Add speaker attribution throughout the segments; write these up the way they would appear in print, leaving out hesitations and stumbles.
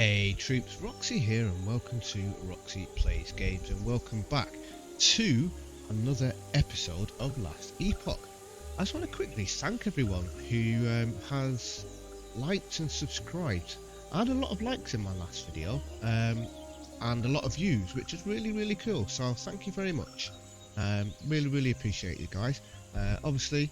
Speaker 1: Hey troops, Roxy here and welcome to Roxy Plays Games and welcome back to another episode of Last Epoch. I just want to quickly thank everyone who has liked and subscribed. I had a lot of likes in my last video and a lot of views, which is really cool, so thank you very much. Really appreciate you guys. Obviously,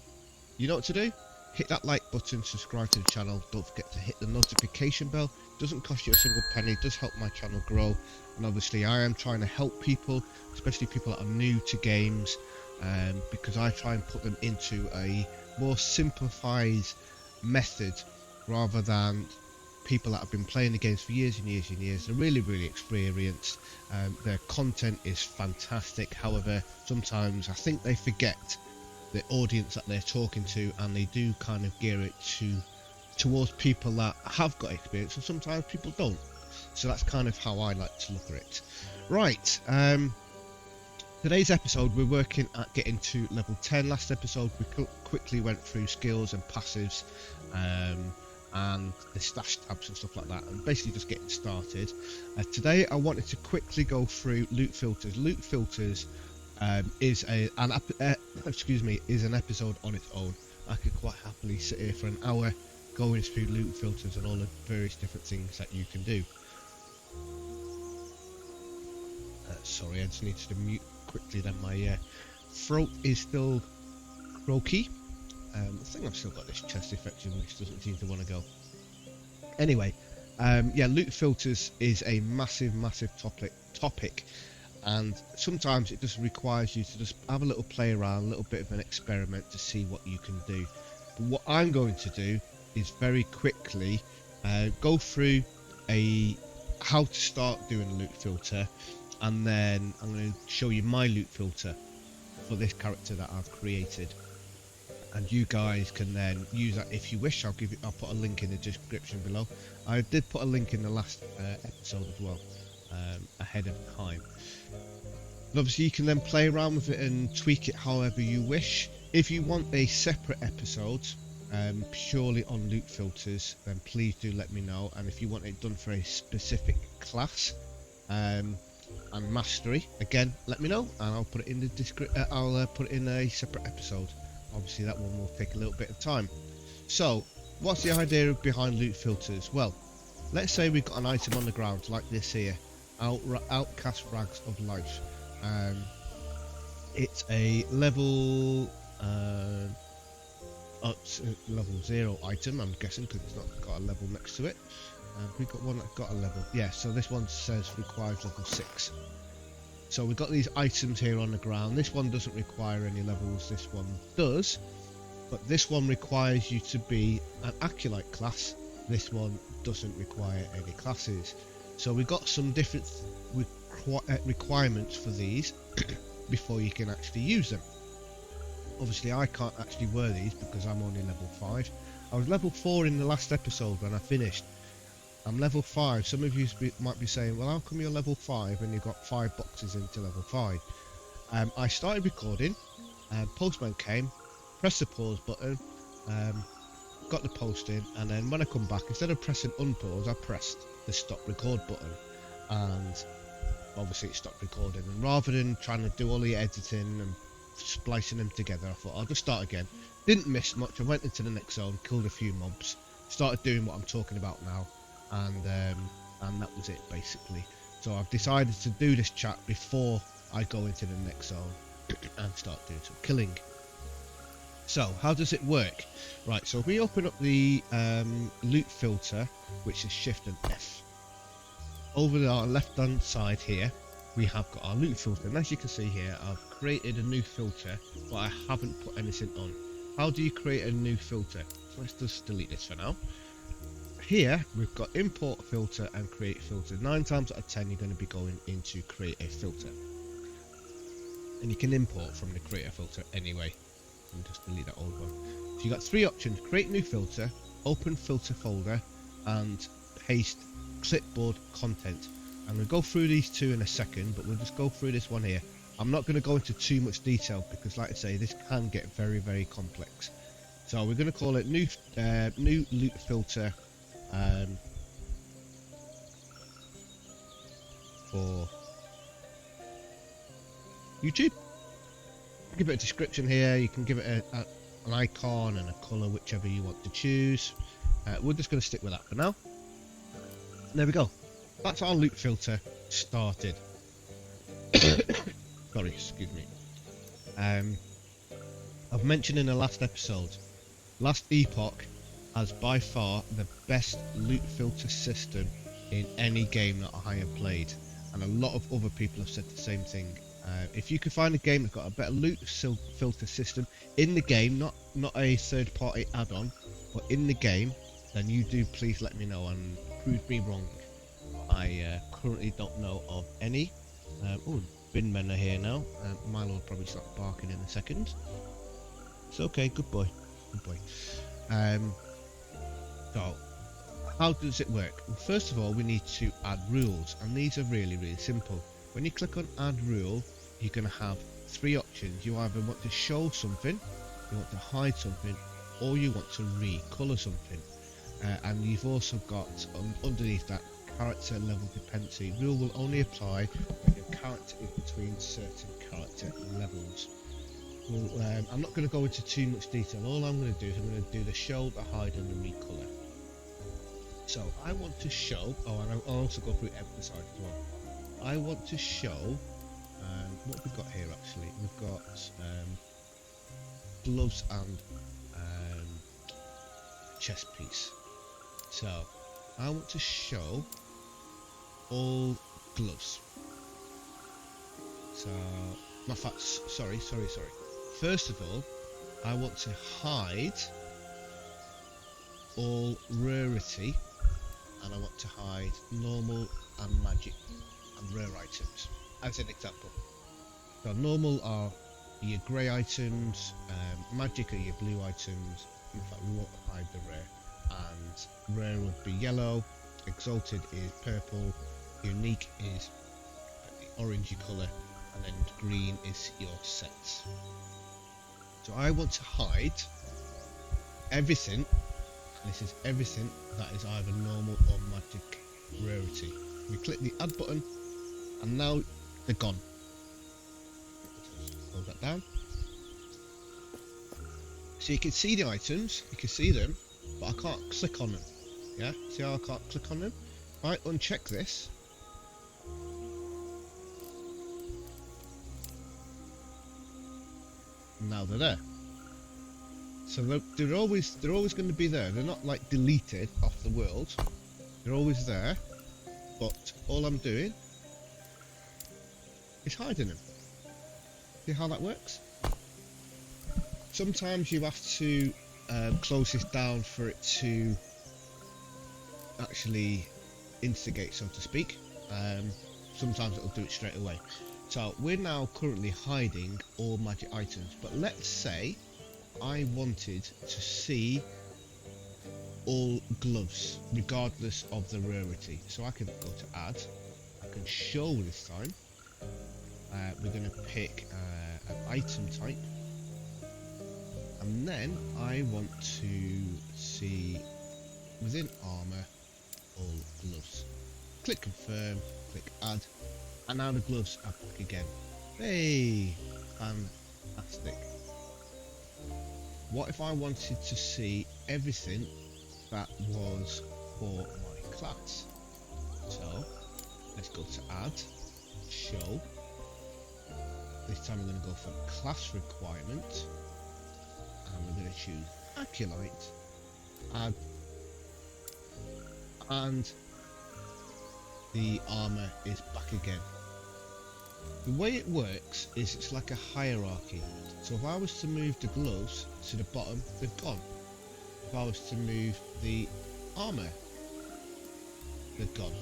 Speaker 1: you know what to do. Hit that like button, subscribe to the channel, don't forget to hit the notification bell. Doesn't cost you a single penny, does help my channel grow, and obviously I am trying to help people, especially people that are new to games, because I try and put them into a more simplified method rather than people that have been playing the games for years and years. They're really experienced. Their content is fantastic, however sometimes I think they forget the audience that they're talking to, and they do kind of gear it towards people that have got experience, and sometimes people don't. So that's kind of how I like to look at it. Right, today's episode we're working at getting to level 10. Last episode we quickly went through skills and passives and the stash tabs and stuff like that, and basically just getting started. Today I wanted to quickly go through loot filters. Loot filters is an episode on its own. I could quite happily sit here for an hour going through loot filters and all the various different things that you can do. Sorry, I just needed to mute quickly then. My throat is still croaky. I think I've still got this chest infection which doesn't seem to want to go. Anyway, yeah, loot filters is a massive topic, and sometimes it just requires you to just have a little play around, a little bit of an experiment to see what you can do. But what I'm going to do is very quickly go through how to start doing a loot filter, and then I'm going to show you my loot filter for this character that I've created, and you guys can then use that if you wish. I'll put a link in the description below. I did put a link in the last episode as well, ahead of time. And obviously you can then play around with it and tweak it however you wish. If you want a separate episode purely on loot filters, then please do let me know. And if you want it done for a specific class and mastery, again let me know and I'll put it in the I'll put it in a separate episode. Obviously that one will take a little bit of time. So what's the idea behind loot filters? Well, let's say we've got an item on the ground like this here, outcast rags of life. It's a level level 0 item, I'm guessing, because it's not got a level next to it. We've got one that's got a level, yeah, so this one says requires level 6. So we've got these items here on the ground. This one doesn't require any levels, this one does, but this one requires you to be an acolyte class. This one doesn't require any classes. So we've got some different requirements for these before you can actually use them. Obviously I can't actually wear these because I'm only level 5. I was level 4 in the last episode when I finished. I'm level 5. Some of you might be saying, well, how come you're level 5 when you've got 5 boxes into level 5? I started recording, postman came, pressed the pause button, got the post in, and then when I come back, instead of pressing unpause, I pressed the stop record button, and obviously it stopped recording. And rather than trying to do all the editing and splicing them together, I thought I'll just start again. Didn't miss much. I went into the next zone, killed a few mobs, started doing what I'm talking about now, and that was it basically. So I've decided to do this chat before I go into the next zone and start doing some killing. So how does it work? Right, so if we open up the loot filter, which is Shift and F, over our left hand side here we have got our loot filter, and as you can see here I've created a new filter, but I haven't put anything on. How do you create a new filter? So let's just delete this for now. Here we've got import filter and create filter. 9 times out of 10 you're going to be going into create a filter, and you can import from the creator filter anyway. And just delete that old one. So you got 3 options: create new filter, open filter folder, and paste clipboard content. I'm going to go through these 2 in a second, but we'll just go through this one here. I'm not going to go into too much detail because, like I say, this can get very complex. So we're going to call it new loot filter for YouTube. Give it a description here. You can give it an icon and a colour, whichever you want to choose. We're just going to stick with that for now. There we go. That's our loot filter started. Sorry, excuse me. I've mentioned in the last episode, last Epoch has by far the best loot filter system in any game that I have played, and a lot of other people have said the same thing. If you can find a game that's got a better loot filter system in the game, not a third-party add-on, but in the game, then you do please let me know and prove me wrong. I currently don't know of any. Oh, bin men are here now. Milo will probably start barking in a second. It's okay, good boy, good boy. So, how does it work? Well, first of all, we need to add rules, and these are really, really simple. When you click on add rule, you're going to have three options. You either want to show something, you want to hide something, or you want to recolour something. And you've also got underneath that character level dependency. Rule will only apply when your character is between certain character levels. Well, I'm not going to go into too much detail. All I'm going to do is I'm going to do the show, the hide, and the recolour. So I want to show. Oh, and I'll also go through emphasize as well. I want to show. What have we got here? Actually, we've got gloves and chest piece. So I want to show all gloves. So, my facts. Sorry. First of all, I want to hide all rarity, and I want to hide normal and magic and rare items, as an example. So normal are your grey items, magic are your blue items. In fact, we won't hide the rare. And rare would be yellow, exalted is purple, unique is the orangey colour, and then green is your sets. So I want to hide everything. This is everything that is either normal or magic rarity. We click the add button, and now they're gone. Hold that down. So you can see the items, you can see them, but I can't click on them. Yeah, see how I can't click on them? If I uncheck this, now they're there. So they're always going to be there. They're not like deleted off the world. They're always there. But all I'm doing is hiding them. See how that works? Sometimes you have to close this down for it to actually instigate, so to speak. Sometimes it'll do it straight away. So we're now currently hiding all magic items, but let's say I wanted to see all gloves regardless of the rarity. So I can go to add, I can show this time. We're going to pick an item type, and then I want to see within armor all gloves. Click confirm, click add, and now the gloves are back again. Hey, fantastic. What if I wanted to see everything that was for my class? So let's go to add, show. This time we're going to go for class requirement, and we're going to choose Acolyte, add, and the armor is back again. The way it works is it's like a hierarchy. So if I was to move the gloves to the bottom, they've gone. If I was to move the armor, they've gone.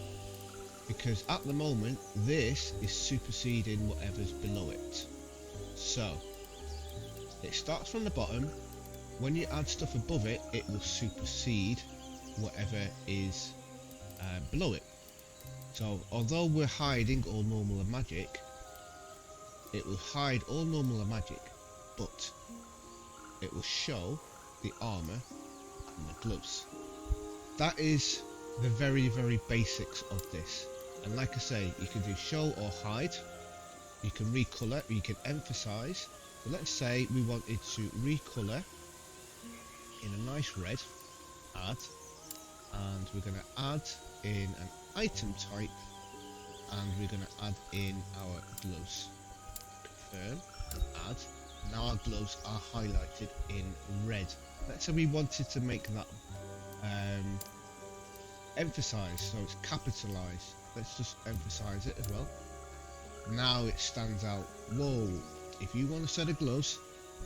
Speaker 1: Because at the moment, this is superseding whatever's below it. So, it starts from the bottom. When you add stuff above it, it will supersede whatever is below it. So, although we're hiding all normal and magic, it will hide all normal and magic, but it will show the armor and the gloves. That is the very, very basics of this. And like I say, you can do show or hide, you can recolor, or you can emphasize. So let's say we wanted to recolor in a nice red, add, and we're going to add in an item type, and we're going to add in our gloves. Confirm and add. Now our gloves are highlighted in red. Let's say we wanted to make that emphasize, so it's capitalized. Let's just emphasize it as well. Now it stands out. Whoa, if you want a set of gloves,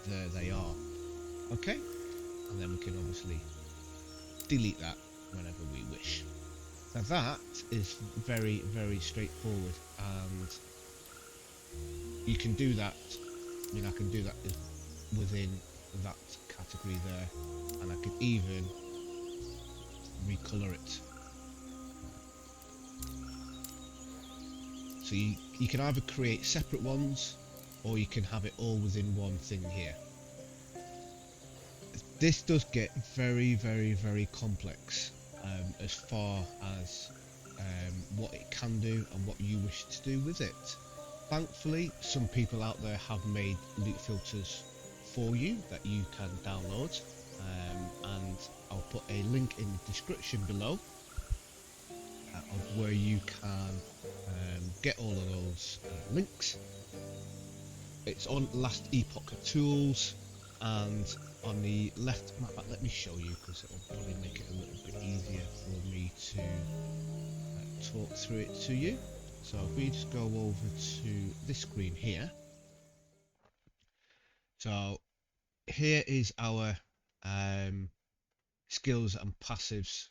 Speaker 1: there they are. Okay, and then we can obviously delete that whenever we wish. Now that is very, very straightforward, and you can do that. I mean, I can do that within that category there, and I can even recolor it. So you can either create separate ones, or you can have it all within one thing here. This does get very, very, very complex as far as what it can do and what you wish to do with it. Thankfully, some people out there have made loot filters for you that you can download, and I'll put a link in the description below of where you can get all of those links. It's on Last Epoch Tools, and on the left map, let me show you because it'll probably make it a little bit easier for me to talk through it to you. So if we just go over to this screen here, so here is our skills and passives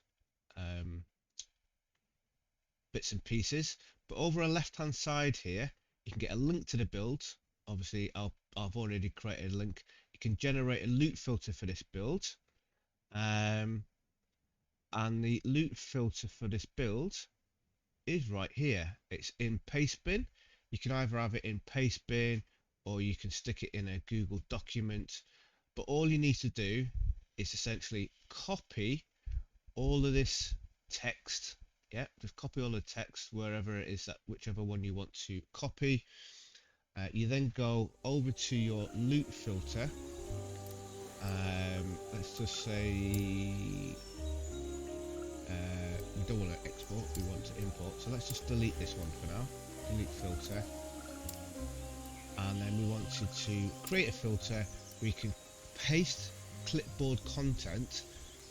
Speaker 1: bits and pieces, but over on the left hand side here you can get a link to the build. Obviously I've already created a link. You can generate a loot filter for this build, and the loot filter for this build is right here. It's in Pastebin. You can either have it in Pastebin or you can stick it in a Google document, but all you need to do is essentially copy all of this text. Yeah, just copy all the text wherever it is, that whichever one you want to copy. You then go over to your loot filter. Let's just say we don't want to export, we want to import, so let's just delete this one for now. Delete filter, and then we wanted to create a filter where you can paste clipboard content.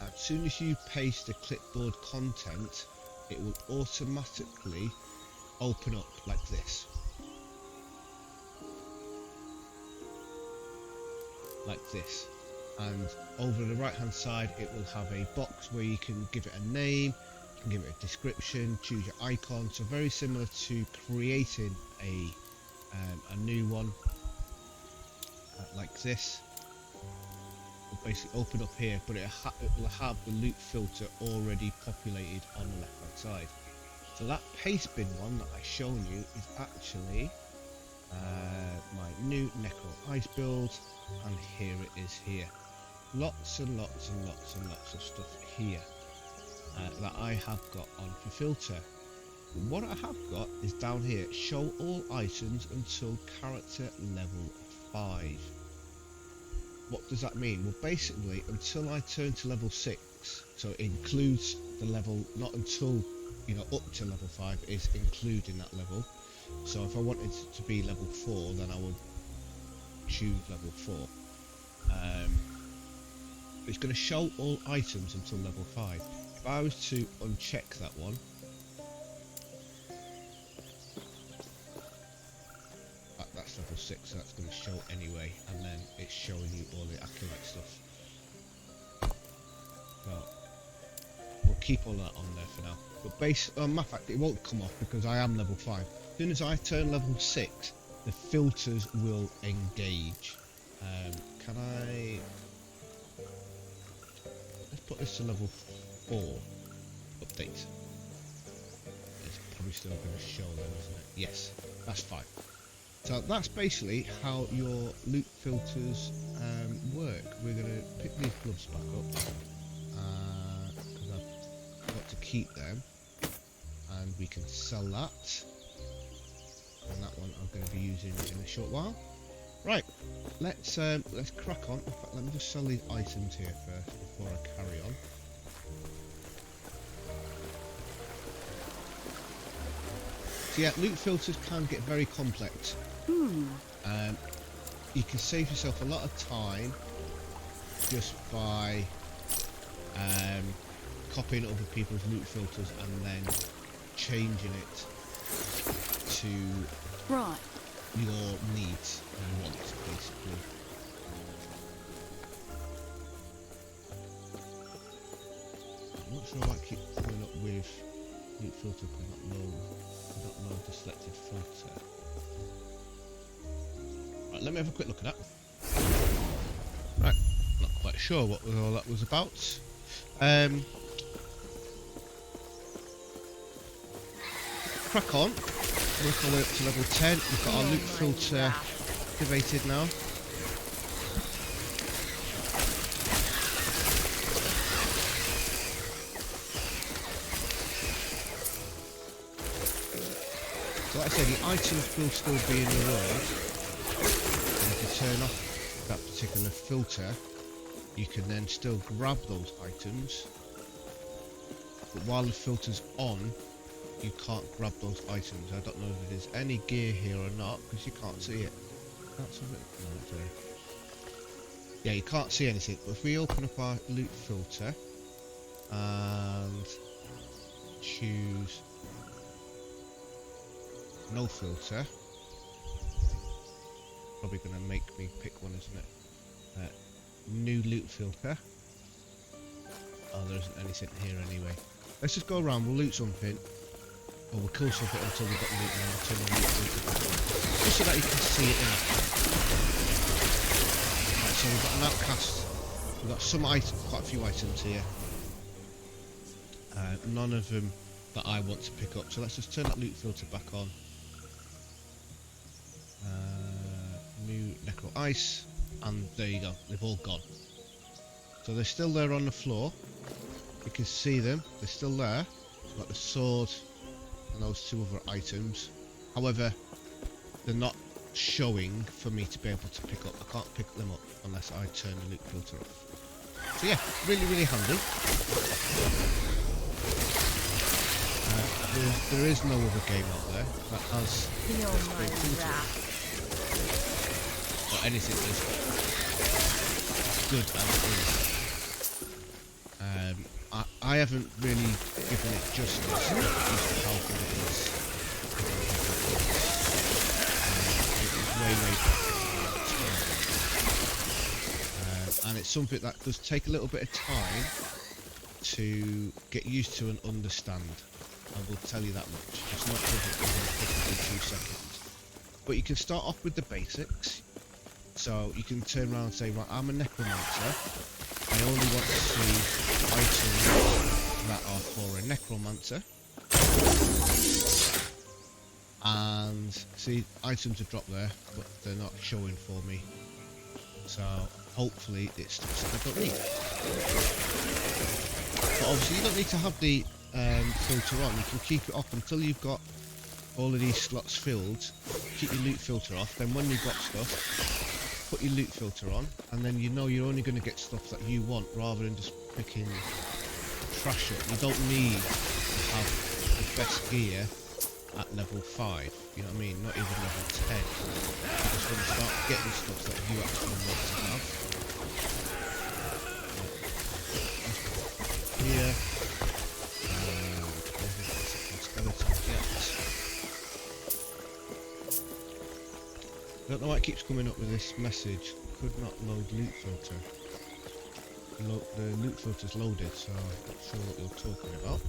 Speaker 1: As soon as you paste the clipboard content, it will automatically open up like this. Like this. And over the right hand side it will have a box where you can give it a name, you can give it a description, choose your icon. So very similar to creating a new one like this. It'll basically open up here, but it will have the loot filter already populated on the left hand side. So that Pastebin one that I've shown you is actually my new Necro Ice build, and here it is here. Lots and lots and lots and lots of stuff here that I have got on for filter. What I have got is down here, show all items until character level 5. What does that mean? Well, basically until I turn to level 6, so it includes the level, not until, you know, up to level 5 is including that level. So if I wanted it to be level 4, then I would choose level 4. It's going to show all items until level 5. If I was to uncheck that one, that's level 6, so that's going to show anyway, and then it's showing you all the accurate stuff. So we'll keep all that on there for now. But matter of fact, it won't come off because I am level 5. As soon as I turn level 6, the filters will engage. Can I... Let's put this to level 4. Update. It's probably still going to show then, isn't it? Yes, that's fine. So that's basically how your loot filters work. We're going to pick these gloves back up because I've got to keep them. and we can sell that. And that one I'm going to be using in a short while. Right, let's crack on. In fact, let me just sell these items here first before I carry on. So yeah, loot filters can get very complex. You can save yourself a lot of time just by copying other people's loot filters and then changing it to your needs and wants, basically. I'm not sure why I keep coming up with loot filter because I don't know the selected filter. Right, let me have a quick look at that. Right, not quite sure what all that was about. Crack on. Work all the way up to level 10. We've got our loot filter activated now. So like I said, the items will still be in the world. And if you turn off that particular filter, you can then still grab those items. But while the filter's on, you can't grab those items. I don't know if there's any gear here or not because you can't see it. That's a bit. No, yeah, you can't see anything. But if we open up our loot filter and choose no filter, probably going to make me pick one, isn't it? New loot filter. Oh, there isn't anything here anyway. Let's just go around. We'll loot something. Or we'll kill something until we've got loot and then we'll turn the loot filter back on. Just so that you can see it in. Right, so we've got an outcast. We've got some items, quite a few items here. None of them that I want to pick up. So let's just turn that loot filter back on. New necro ice. And there you go. They've all gone. So they're still there on the floor. You can see them. They're still there. We've got the sword and those two other items. However, they're not showing for me to be able to pick up. I can't pick them up unless I turn the loot filter off. So yeah, really, really handy. There is no other game out there that has or anything as good as it is. I haven't really given it justice as to how good it is. It is way better. And it's something that does take a little bit of time to get used to and understand. I will tell you that much. It's not perfect within 2 seconds. But you can start off with the basics. So you can turn around and say, right, I'm a necromancer. I only want to see items that are for a necromancer. And see, items are dropped there, but they're not showing for me. So hopefully it's stuff that I don't need. But obviously you don't need to have the filter on. You can keep it off until you've got all of these slots filled. Keep your loot filter off. Then when you've got stuff, put your loot filter on, and then you know you're only going to get stuff that you want rather than just picking trash up. You don't need to have the best gear at level 5, you know what I mean? Not even level 10. You just want to start getting stuff that you actually want to have. Here. I don't know why it keeps coming up with this message. Could not load loot filter. The loot filter's loaded, so I'm not sure what you're talking about.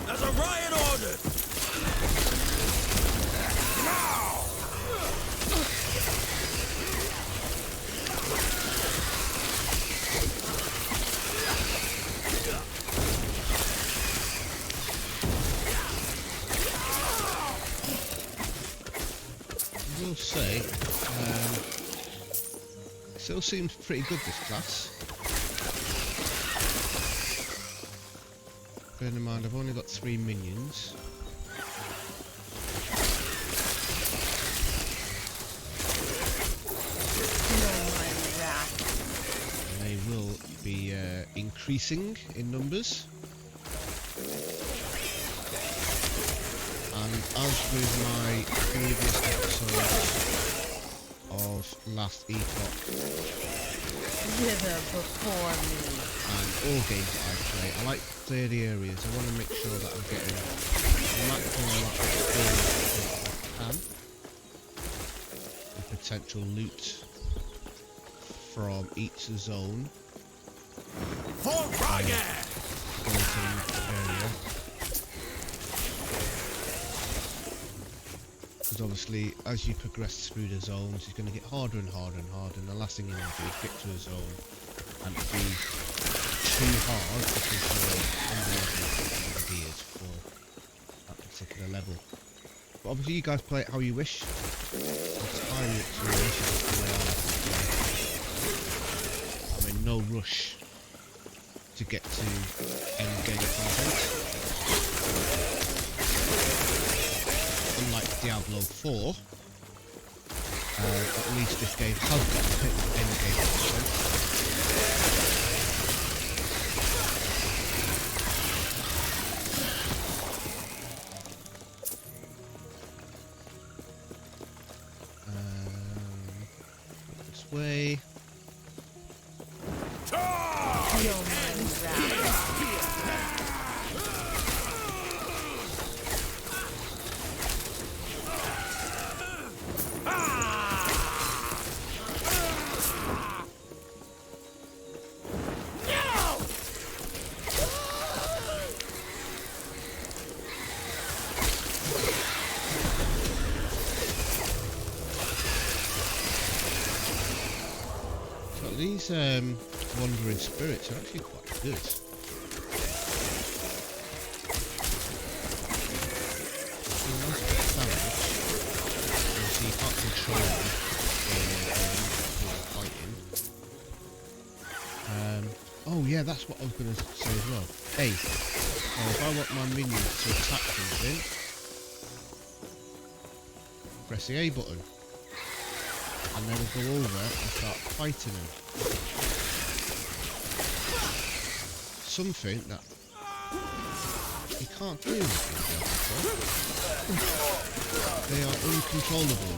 Speaker 2: There's a riot order!
Speaker 1: I will say, Still seems pretty good, this class. Bear in mind, I've only got 3 minions. And they will be increasing in numbers. And as with my previous episodes of last Epoch
Speaker 2: before me.
Speaker 1: and all games that I play, I like to clear the areas. I want to make sure that I'm getting the maximum amount of experience that I can and potential loot from each zone. Area. Because obviously, as you progress through the zones, it's going to get harder and harder and harder, and the last thing you want to do is get to a zone and it be too hard because you're under geared for that particular level. But obviously, you guys play it how you wish. It's entirely up to you. This is the way I like to play. I'm in no rush to get to end game content. Unlike Diablo 4, at least this game has got end game content. This way. These wandering spirits are actually quite good. So you can't control them when you're fighting. Oh yeah, that's what I was going to say as well. Hey, if I want my minions to attack something, press the A button. And then we'll go over and start fighting them. Something that you can't do before. They are uncontrollable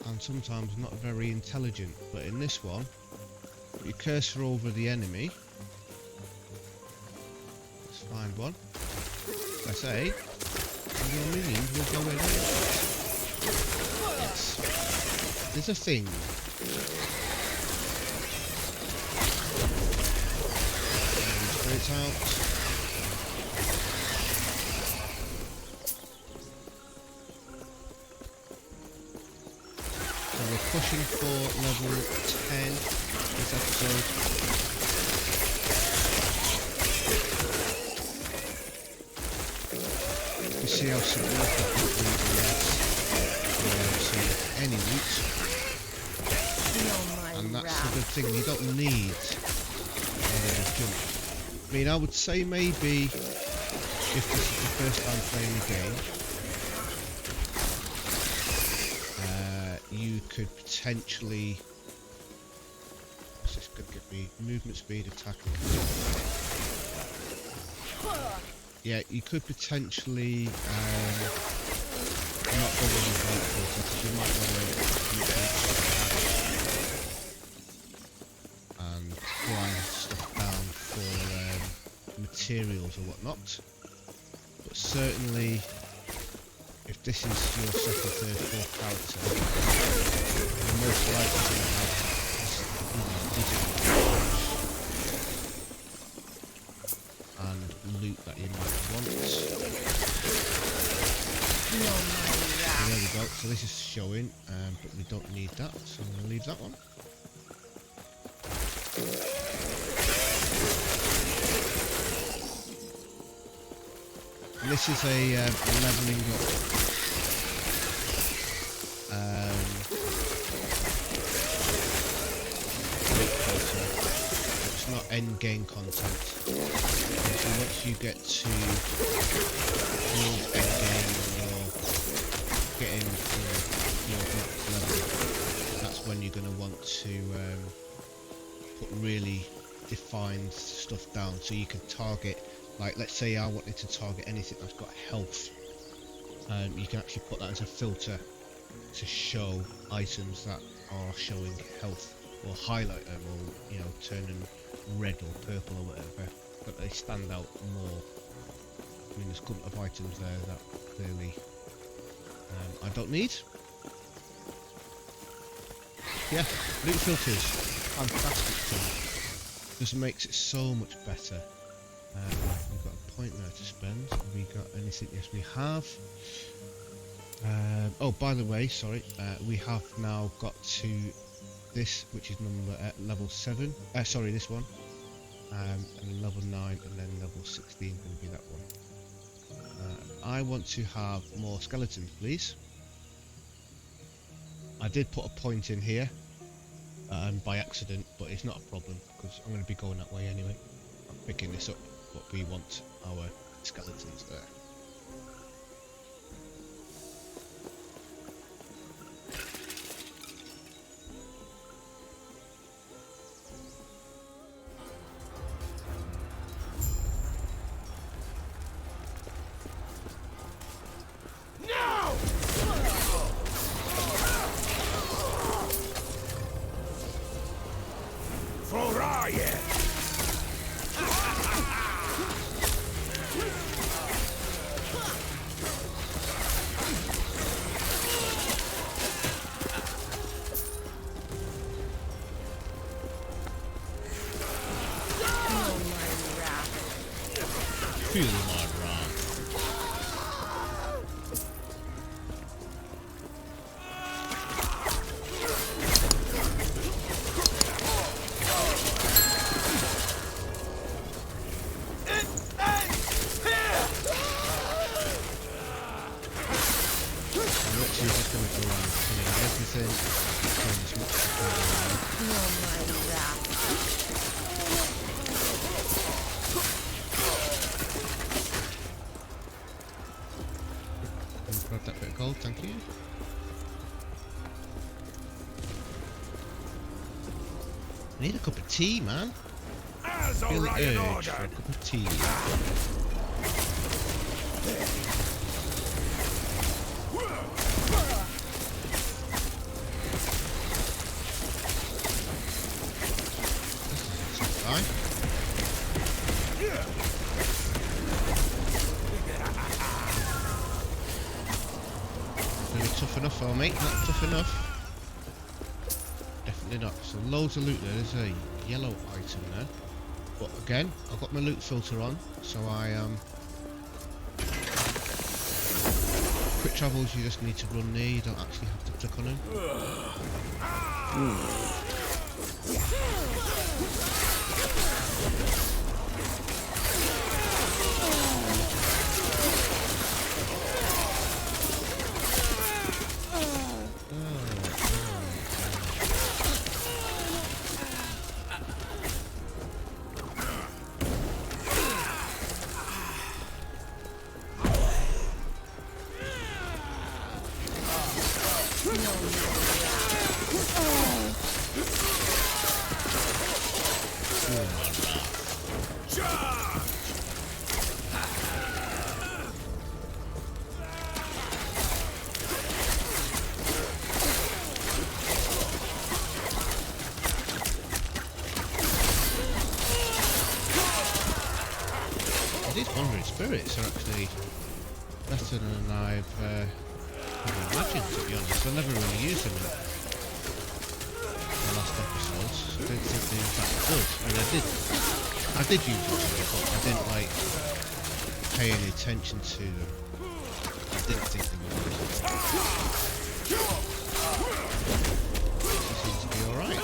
Speaker 1: and sometimes not very intelligent. But in this one, put your cursor over the enemy. Let's find one. Press A, and your minions will go in. Yes. There's a thing. Spirits out. So we're pushing for level 10 this episode. You see how significant any loot. And that's a good thing, you don't need jump. I mean, I would say maybe if this is the first time playing the game, you could potentially, what's this could give me? Movement speed, attack. Yeah, you could potentially not go with wrathful because you might want to and grind stuff down for materials or whatnot. But certainly, if this is your second, third, fourth character, you're most likely going to have digital and loot that you might want. So there we go. So this is showing, but we don't need that, so I'm going to leave that one. And this is a leveling up end game content. So once you get to your end game or getting your next level, that's when you're going to want to put really defined stuff down, so you can target, like let's say I wanted to target anything that's got health. You can actually put that as a filter to show items that are showing health, or highlight them, or you know, turn them red or purple or whatever, but they stand out more. I mean, there's a couple of items there that clearly I don't need. Yeah, loot filters, fantastic thing. Just makes it so much better. We've got a point there to spend. Have we got anything? Yes, we have. Oh, by the way, sorry, we have now got to this, which is number level 7. Sorry, this one. And level 9, and then level 16 is going to be that one. I want to have more skeletons, please. I did put a point in here by accident, but it's not a problem because I'm going to be going that way anyway. I'm picking this up, but we want our skeletons there. Feel my wrath. I'm literally just going to go around killing everything, killing as much as I can.
Speaker 2: Feel my wrath.
Speaker 1: Grab that bit of gold, thank you. I need a cup of tea, man. Feel the urge for a cup of tea. This is fine. Really tough enough for me, not tough enough. Definitely not. So loads of loot there. There's a yellow item there. But again, I've got my loot filter on, so I quick travels you just need to run near, you don't actually have to click on them. These wandering spirits are actually better than I've imagined, to be honest. I never really used them in the last episodes. I don't think they were that good. I mean, I did use them, but I didn't like pay any attention to them. I didn't think they were good. They seem to be alright.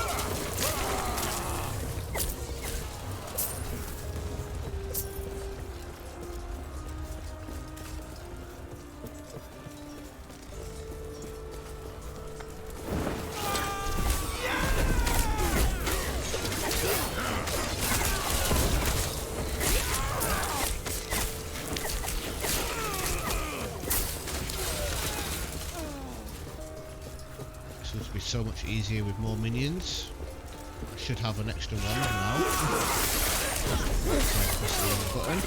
Speaker 1: so much easier with more minions. I should have an extra one now. Press the other button.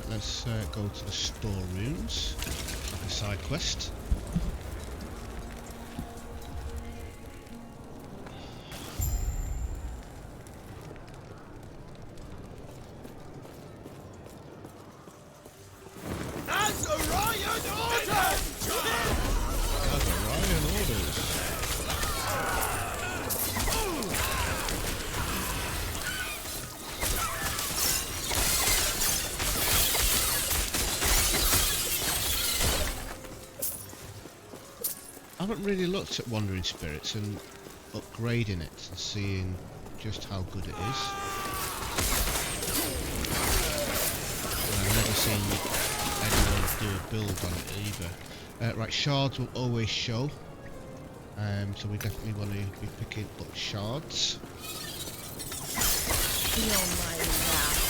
Speaker 1: Let's go to the storerooms, like a side quest.
Speaker 2: As Orion orders!
Speaker 1: As Orion orders. I haven't really looked at Wandering Spirits and upgrading it and seeing just how good it is. I've never seen anyone do a build on it either. Right, shards will always show, so we definitely want to be picking up shards.
Speaker 3: Feel my wrath.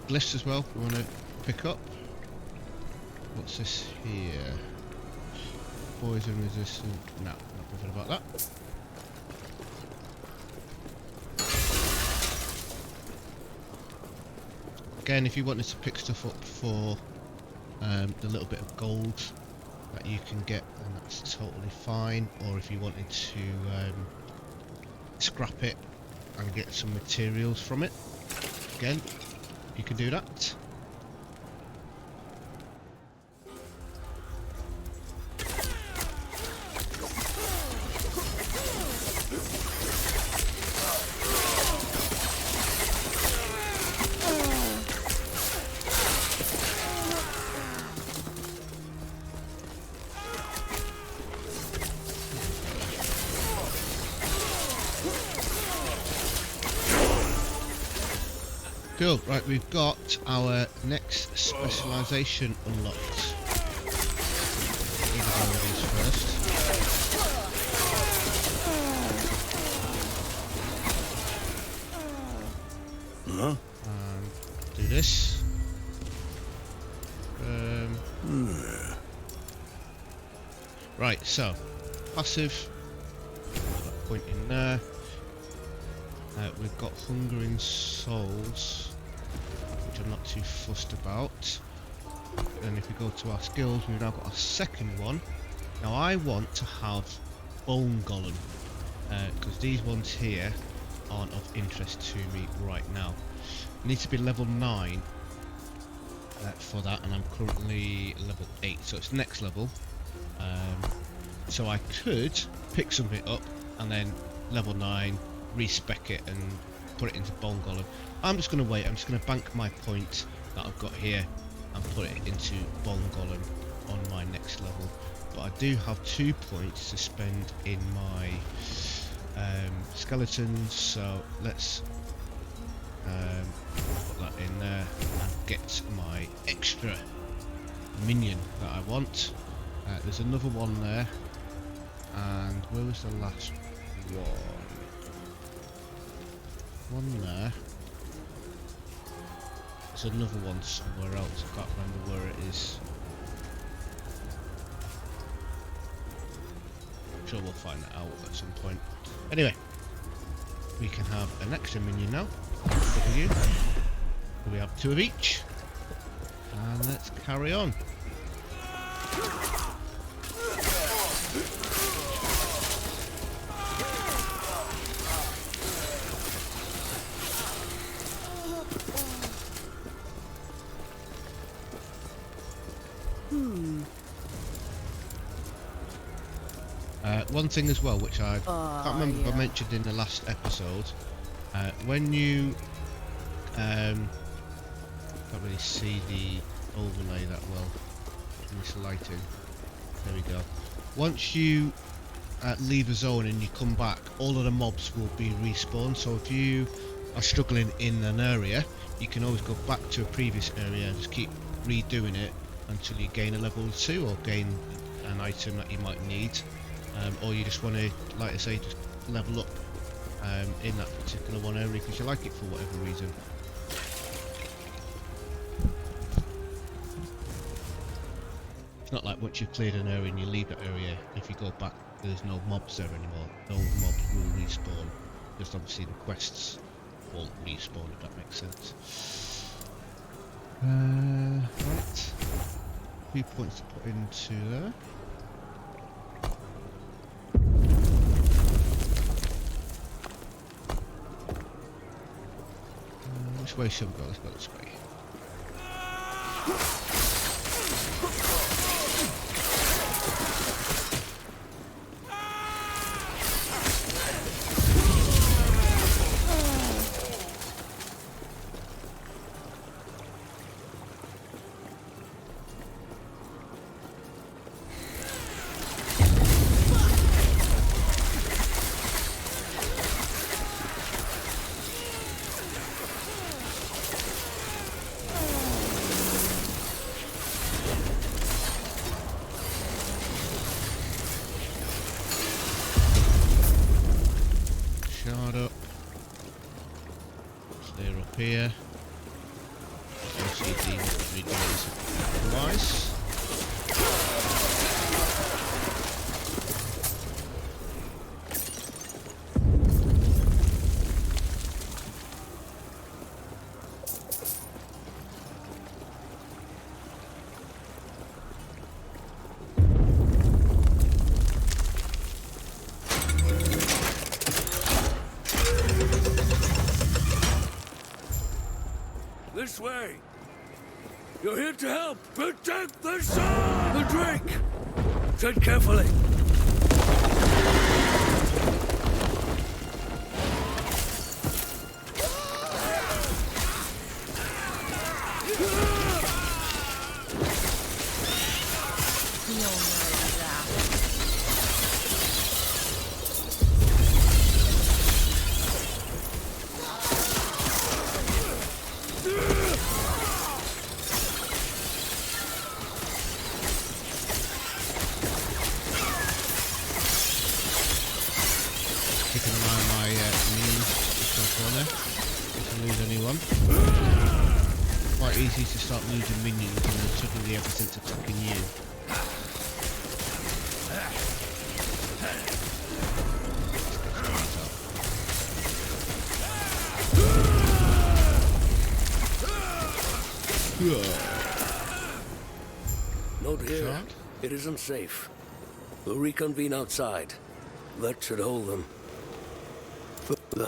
Speaker 3: Glyphs as well, we want to pick up. What's this here? Poison resistant. No, not bothered about that. Again, if you wanted to pick stuff up for the little bit of gold that you can get, then that's totally fine. Or if you wanted to scrap it and get some materials from it, again, you can do that. Cool, right, we've got our next specialisation unlocked. Need to go with these first. Do this. Right, so passive. That point in there. We've got Hungering Souls, which I'm not too fussed about. And if we go to our skills, we've now got our second one. Now I want to have Bone Golem, because these ones here aren't of interest to me right now. I need to be level 9 for that, and I'm currently level 8, so it's next level. So I could pick something up and then level 9, respec it and put it into Bone Golem. I'm just going to wait. I'm just going to bank my point that I've got here and put it into Bone Golem on my next level. But I do have 2 points to spend in my skeletons, so let's put that in there and get my extra minion that I want. There's another one there, and where was the last One there. There's another one somewhere else, I can't remember where it is. I'm sure we'll find that out at some point. Anyway, we can have an extra minion now. W. We have 2 of each. And let's carry on. One thing as well, which I can't remember if I mentioned in the last episode, when you can't really see the overlay that well in this lighting. There we go. Once you leave a zone and you come back, all of the mobs will be respawned. So if you are struggling in an area, you can always go back to a previous area and just keep redoing it until you gain a level 2 or gain an item that you might need. Or you just want to, like I say, just level up in that particular one area because you like it for whatever reason. It's not like once you've cleared an area and you leave that area, if you go back there's no mobs there anymore. No mobs will respawn. Just obviously the quests won't respawn, if that makes sense. Right. A few points to put into there. Which way should we go? Let's go this way. Here. LCD redoing otherwise.
Speaker 2: This way! You're here to help! Protect the sun! The drink! Tread carefully! Quite easy to start losing minions and then suddenly everything's attacking you. Note here, it isn't safe. We'll reconvene outside. That should hold them.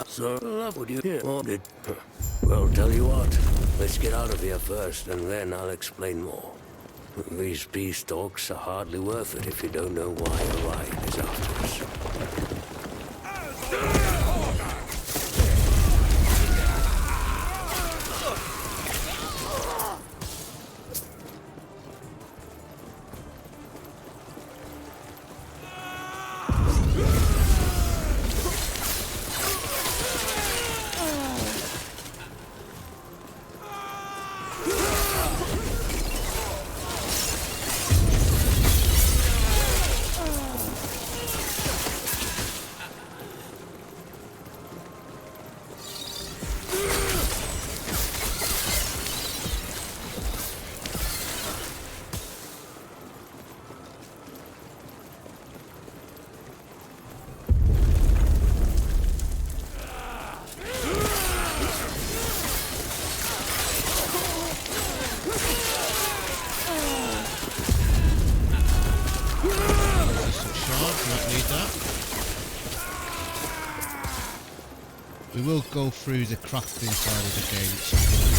Speaker 2: So, would you hear? Well, tell you what. Let's get out of here first, and then I'll explain more. These peace talks are hardly worth it if you don't know why Orion is after us.
Speaker 3: We will go through the crafting side of the game at some point.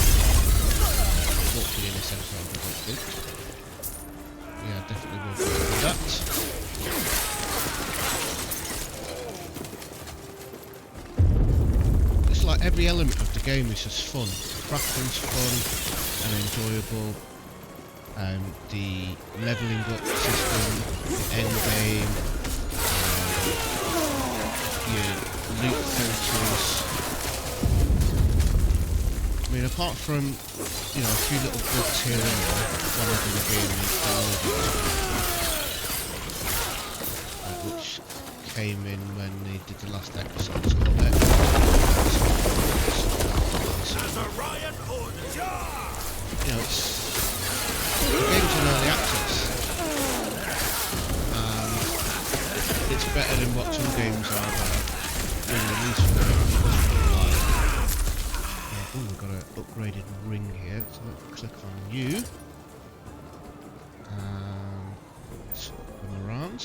Speaker 3: Hopefully in this episode, I don't think. Yeah, definitely will go through that. It's like every element of the game is just fun. Crafting's fun and enjoyable. The levelling up system, the end game, your loot filters. I mean, apart from, you know, a few little bugs here and there, whenever the game needs to load, which came in when they did the last episode, so I'll let you know, the game's in early access, and it's better than what some games are that have been released for them. Oh, we've got an upgraded ring here, so let's click on you, and swap them around.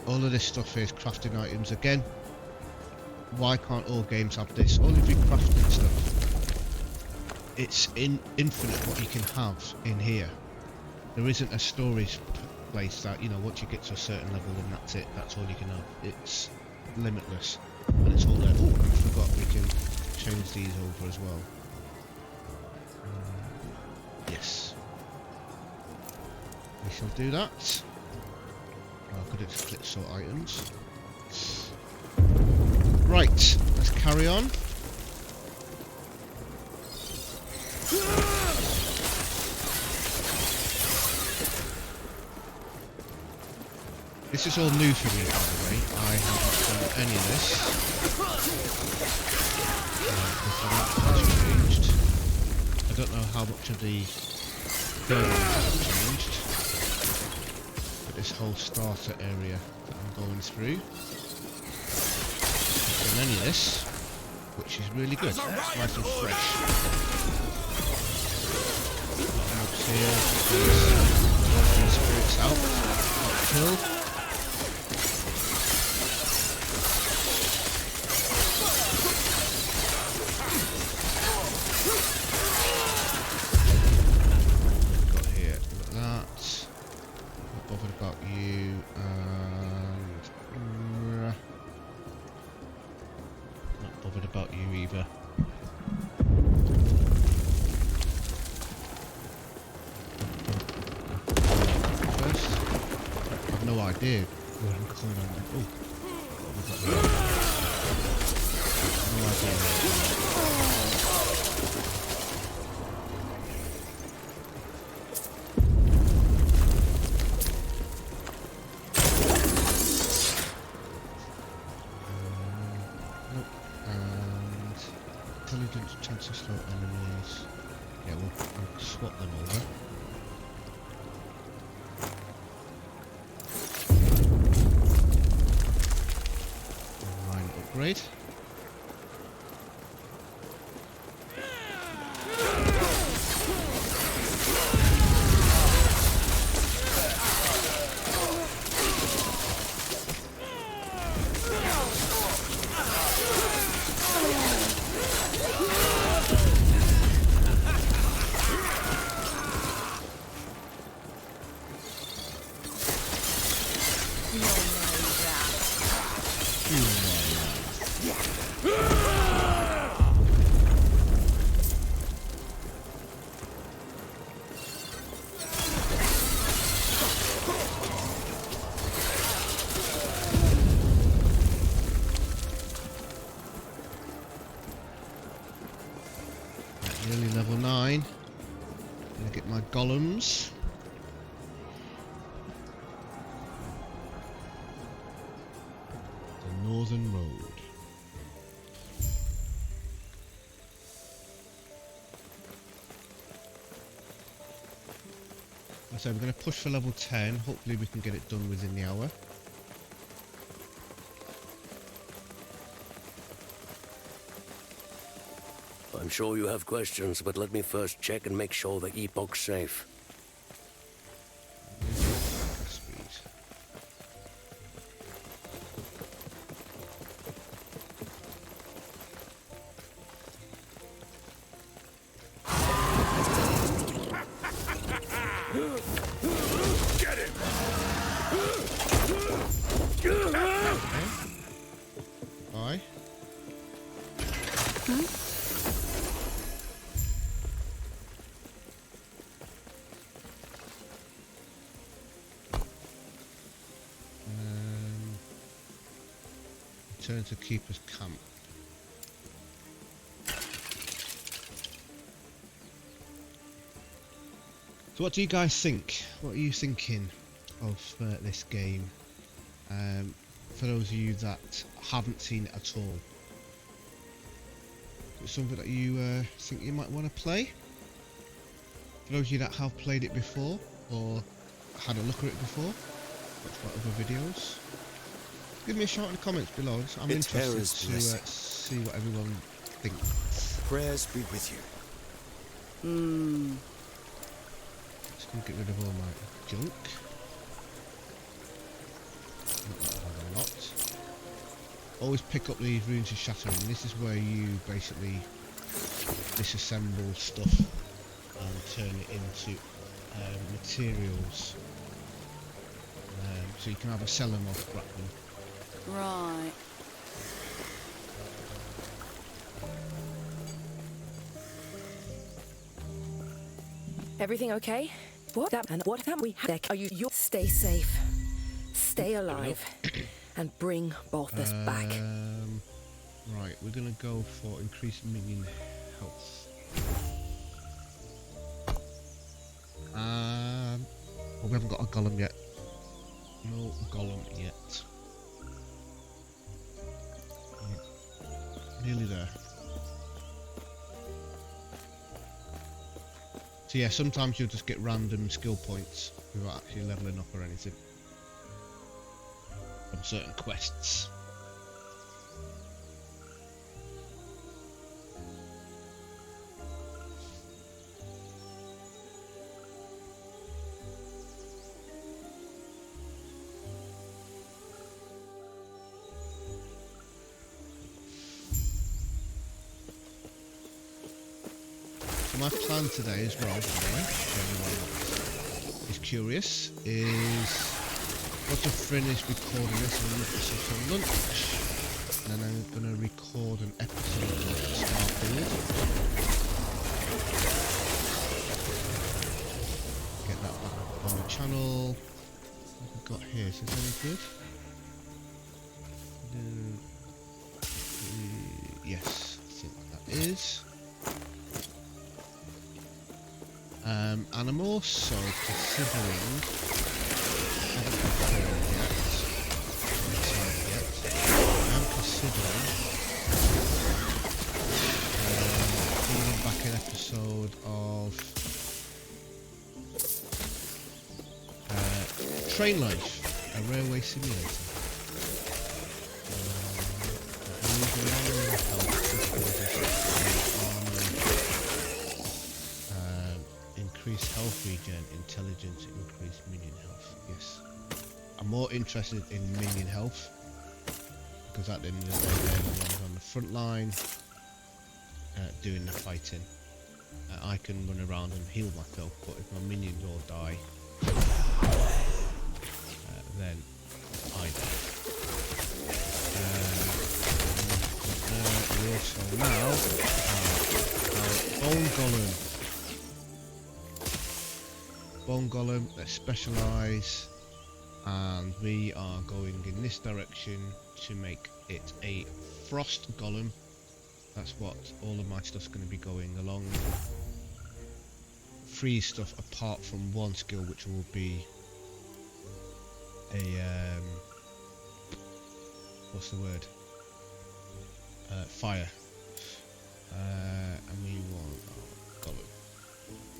Speaker 3: All of this stuff is crafting items. Again, why can't all games have this? All of your crafting stuff, it's infinite what you can have in here. There isn't a storage place that, you know, once you get to a certain level then that's it, that's all you can have. It's limitless, and it's all there. Oh, I forgot we can change these over as well. Yes, we shall do that. I could have clicked sort items. Right, let's carry on. This is all new for me, by the way. I haven't done any of this. Has changed. I don't know how much of the thermal has changed. This whole starter area that I'm going through. I've done any of this, which is really good. It's nice and fresh. Mobs here, these spirits out, not killed. What have we got here? Look at that. Not bothered about you, and not bothered about you either. First, I have no idea where I'm going on. Oh, what have we got here? No idea. Intelligence, chance to slow enemies. Yeah, we'll swap them over. Mine upgrade. Nearly level 9. Gonna get my golems. The Northern Road. So we're going to push for level 10. Hopefully we can get it done within the hour.
Speaker 2: I'm sure you have questions, but let me first check and make sure the Epoch's safe.
Speaker 3: Return to Keeper's Camp. So what do you guys think? What are you thinking of this game? For those of you that haven't seen it at all. Is it something that you think you might want to play? For those of you that have played it before, or had a look at it before, watched my other videos, give me a shout in the comments below. I'm interested to see what everyone thinks.
Speaker 4: Prayers be with you.
Speaker 3: Just gonna get rid of all my junk. Not a lot. Always pick up these runes of shattering. This is where you basically disassemble stuff and turn it into materials. So you can either sell them or scrap them.
Speaker 5: Right.
Speaker 6: Everything okay? What can we have? Are you? Stay safe. Stay alive. And bring Balthus back.
Speaker 3: Right, we're gonna go for increased minion health. Oh, we haven't got a golem yet. No golem yet. Nearly there. So yeah, sometimes you'll just get random skill points without actually leveling up or anything on certain quests. My plan today as well, if anyone is curious, is once I've finished recording this, I'm going to look for some lunch, and then I'm going to record an episode of Starfield. Get that back on the channel. What have we got here? Is this any good? Yes, I think that is. And I'm also considering, haven't confirmed yet, I'm considering bringing back an episode of Train Life, a railway simulator. Increase health regen, intelligence, increase minion health. Yes. I'm more interested in minion health because at the end of the day they're the ones on the front line doing the fighting. I can run around and heal myself, but if my minions all die, then I die. We also now have our Bone Golem, let's specialise, and we are going in this direction to make it a Frost Golem. That's what all of my stuff's going to be going along. Freeze stuff apart from one skill, which will be a what's the word? Fire. And we want Golem.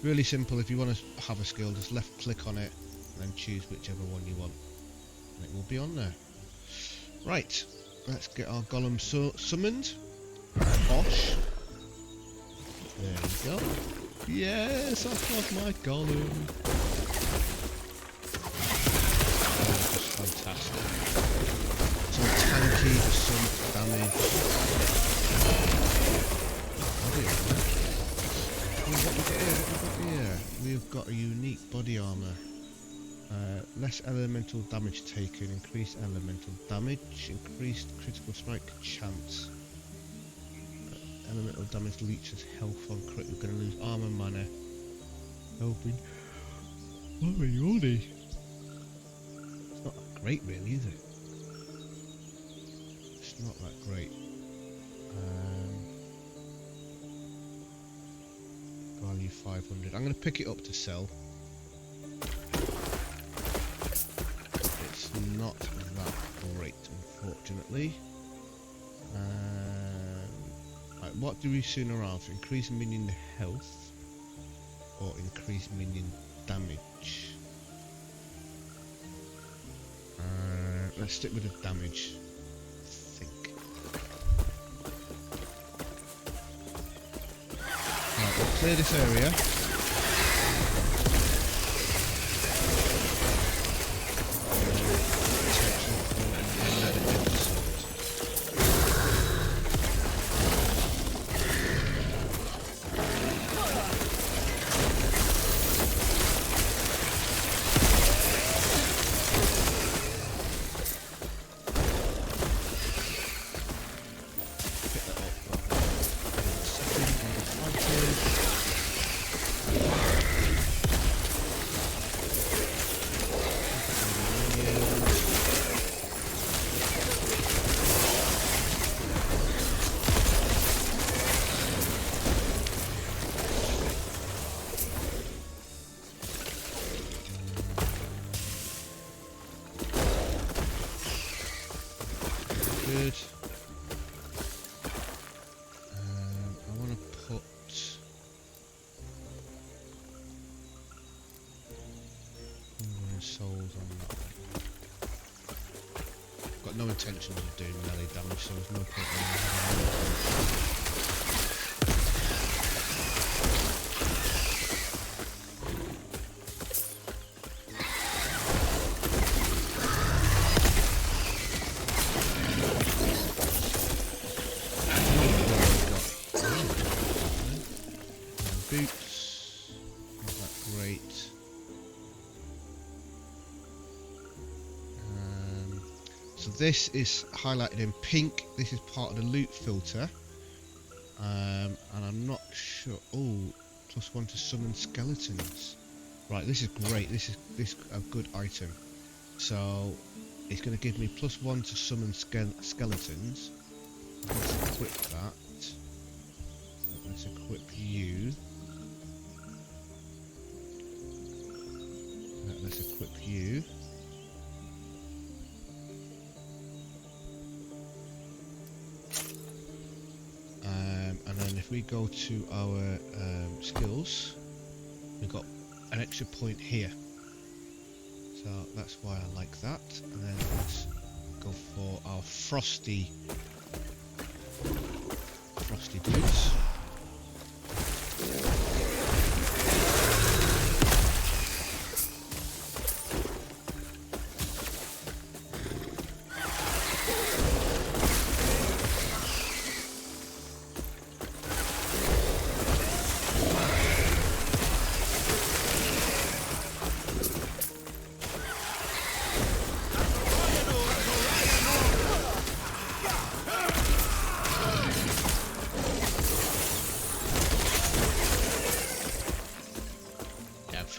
Speaker 3: Really simple. If you want to have a skill, just left click on it and then choose whichever one you want, and it will be on there. Right, let's get our golem summoned. Bosh.
Speaker 1: There we go. Yes, I've got my golem. Oh, that's fantastic. So tanky, does some damage. What we got here? We've got a unique body armor. Less elemental damage taken, increased elemental damage, increased critical strike chance. Elemental damage leeches health on crit. We're going to lose armor, mana, helping. Oh my god! It's not that great, really, is it? It's not that great. Value 500. I'm going to pick it up to sell. It's not that great, unfortunately. Right, what do we sooner have? Increase minion health or increase minion damage? Let's stick with the damage. I think. Right, we'll clear this area. Good. I want to put souls on that one. Got no intentions of doing melee damage, so there's no point in having boots, not that great. So this is highlighted in pink. This is part of the loot filter, and I'm not sure. Oh, +1 to summon skeletons. Right, this is great. This is a good item. So it's going to give me +1 to summon skeletons. Let's equip that. Let's equip you. Let's equip you. And then if we go to our skills, we've got an extra point here. So that's why I like that. And then let's go for our frosty boots.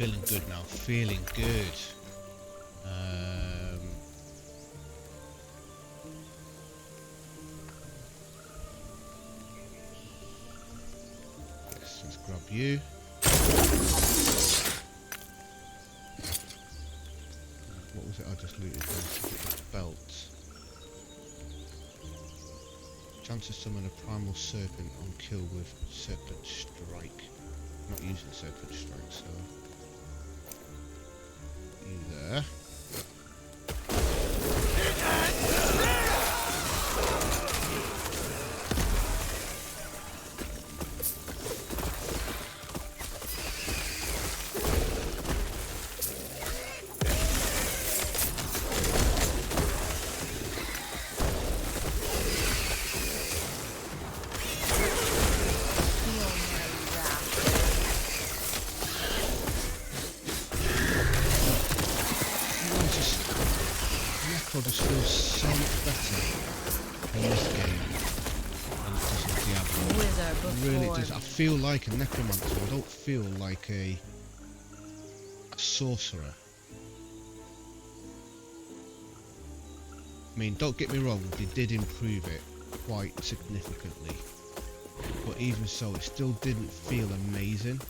Speaker 1: Feeling good now, feeling good. Let's grab you. What was it I just looted? Belt. Chance to summon a primal serpent on kill with serpent strike. I'm not using serpent strike, so you there. tempo just feels so much better in this game than it does in Diablo.
Speaker 5: Wither
Speaker 1: It
Speaker 5: before.
Speaker 1: really does. I feel like a necromancer. I don't feel like a sorcerer. I mean, don't get me wrong, they did improve it quite significantly, but even so, it still didn't feel amazing.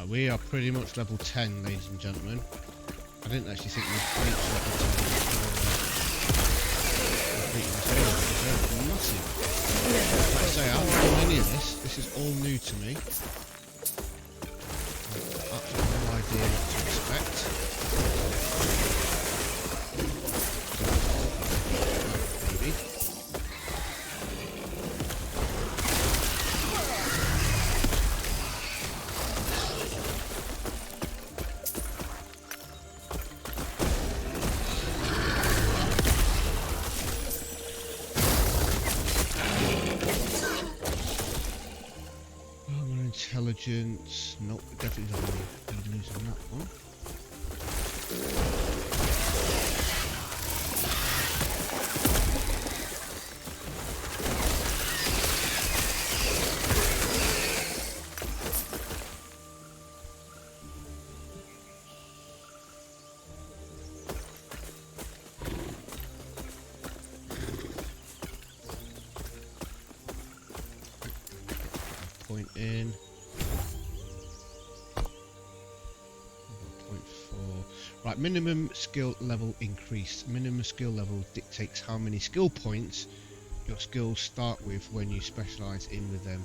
Speaker 1: We are pretty much level 10, ladies and gentlemen. I didn't actually think we'd reach level 10 before completing this area. It's massive. Like I say, I haven't done any of this. This is all new to me. I've absolutely no idea what to expect. Maybe. Intelligence. Nope, definitely not going to be losing that one. Point in. 0.4. Right, minimum skill level increase. Minimum skill level dictates how many skill points your skills start with when you specialize in them,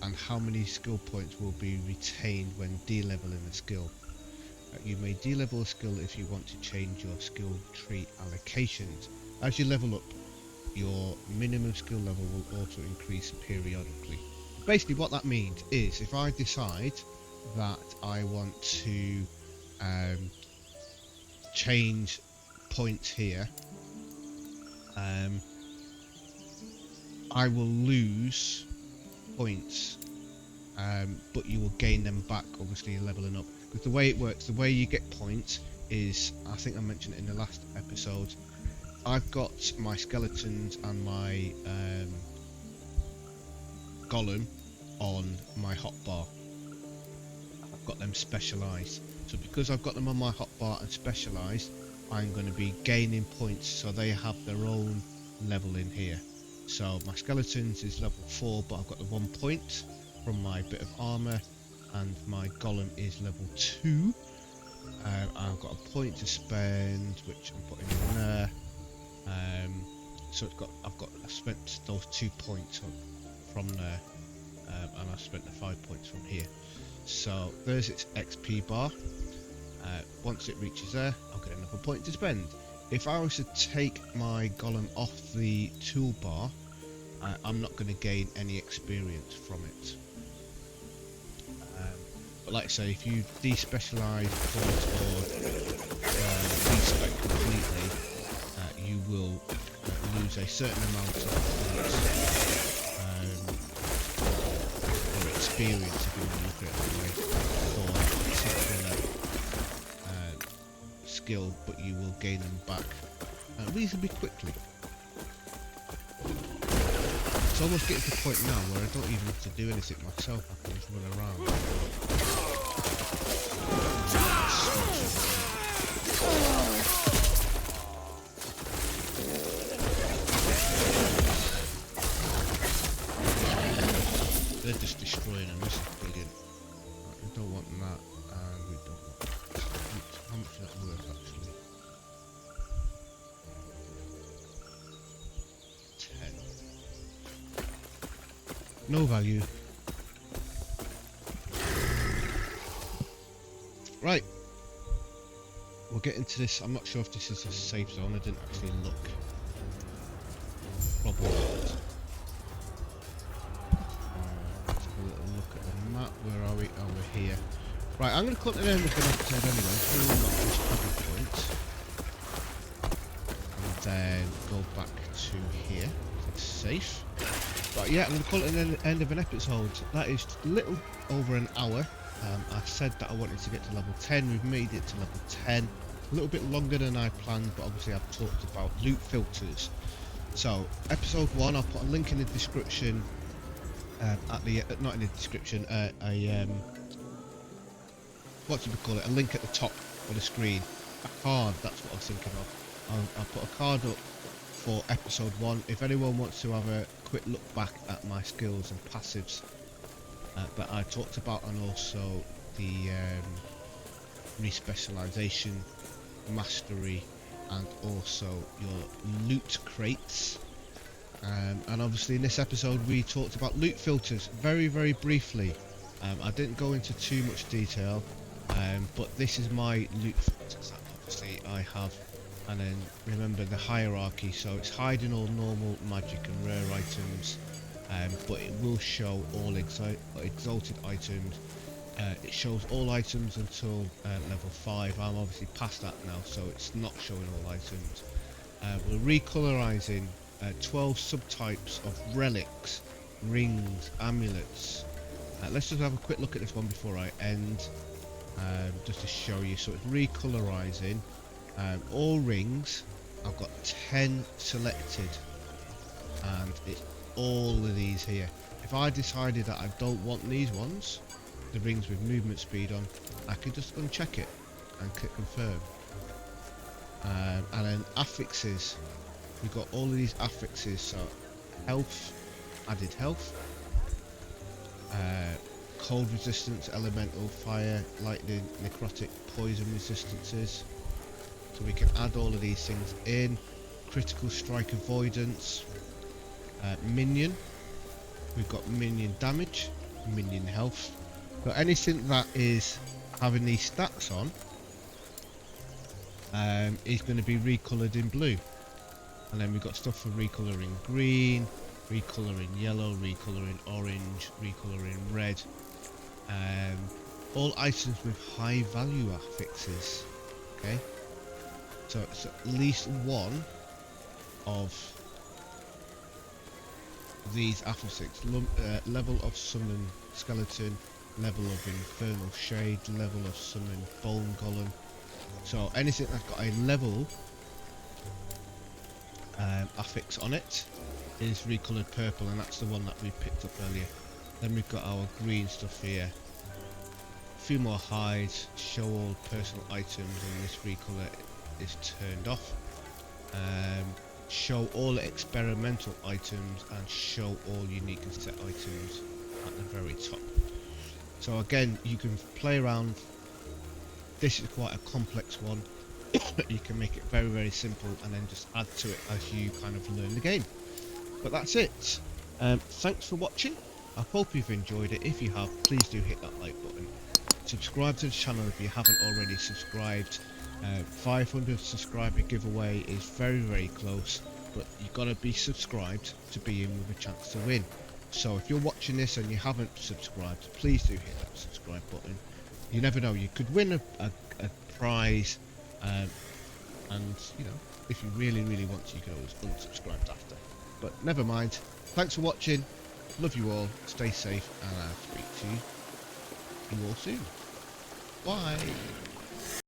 Speaker 1: and how many skill points will be retained when de-leveling a skill. You may de-level a skill if you want to change your skill tree allocations. As you level up, your minimum skill level will also increase periodically. Basically what that means is if I decide that I want to change points here, I will lose points, but you will gain them back, obviously leveling up. Because the way it works, the way you get points is, I think I mentioned it in the last episode, I've got my skeletons and my golem on my hotbar. I've got them specialised. So because I've got them on my hotbar and specialised, I'm going to be gaining points, so they have their own level in here. So my skeletons is level 4, but I've got the 1 point from my bit of armour, and my golem is level 2. I've got a point to spend, which I'm putting in there. So I've spent those 2 points from there, and I've spent the 5 points from here. So there's its XP bar. Once it reaches there, I'll get another point to spend. If I was to take my golem off the toolbar, I'm not going to gain any experience from it. But like I say, if you despecialise points or respec completely, you will lose a certain amount of points or experience, if you want to look at it that way, for a particular skill, but you will gain them back reasonably quickly. It's almost getting to the point now where I don't even have to do anything myself, I can just run around.
Speaker 3: don't want that, and we don't want that. How much is that worth actually? 10. No value. Right. We'll get into this. I'm not sure if this is a safe zone. I didn't actually look. Probably not. Let's have a little look at the map. Where are we? Oh, we're here. Right, I'm going to cut the end of an episode anyway. So we'll unlock this cover point. And then go back to here. It's safe. Right, yeah, I'm going to call it the end of an episode. That is a little over an hour. I said that I wanted to get to level 10. We've made it to level 10. A little bit longer than I planned, but obviously I've talked about loot filters. So, episode 1, I'll put a link in the description. Not in the description. What do we call it? A link at the top of the screen. A card. That's what I was thinking of. I'll put a card up for episode 1. If anyone wants to have a quick look back at my skills and passives that I talked about, and also the respecialization, mastery, and also your loot crates. And obviously in this episode we talked about loot filters very briefly. I didn't go into too much detail, but this is my loot filters that obviously I have. And then remember the hierarchy, so it's hiding all normal, magic and rare items, but it will show all exalted items. It shows all items until level 5. I'm obviously past that now, so it's not showing all items. We're recolorizing 12 subtypes of relics, rings, amulets. Let's just have a quick look at this one before I end, just to show you. So it's recolorizing all rings. I've got 10 selected, and it's all of these here. If I decided that I don't want these ones, the rings with movement speed on, I could just uncheck it and click confirm. And then affixes, we've got all of these affixes. So health, added health, cold resistance, elemental, fire, lightning, necrotic, poison resistances. So we can add all of these things in. Critical strike avoidance, minion, we've got minion damage, minion health. But anything that is having these stats on is going to be recolored in blue. And then we've got stuff for recoloring green, recoloring yellow, recoloring orange, recoloring red. All items with high value affixes. Okay, so it's at least one of these affixes. Level of summon skeleton, level of infernal shade, level of summon bone golem. So anything that's got a level affix on it is recolored purple, and that's the one that we picked up earlier. Then we've got our green stuff here. A few more hides, show all personal items, and this recolor is turned off. Show all experimental items, and show all unique and set items at the very top. So again, you can play around. This is quite a complex one. You can make it very simple and then just add to it as you kind of learn the game. But that's it. Thanks for watching. I hope you've enjoyed it. If you have, please do hit that like button. Subscribe to the channel if you haven't already subscribed. 500 subscriber giveaway is very close, but you've got to be subscribed to be in with a chance to win. So if you're watching this and you haven't subscribed, please do hit that subscribe button. You never know, you could win a prize, and you know, if you really want to, you can always unsubscribe after. But never mind. Thanks for watching. Love you all. Stay safe, and I'll speak to you all soon. Bye.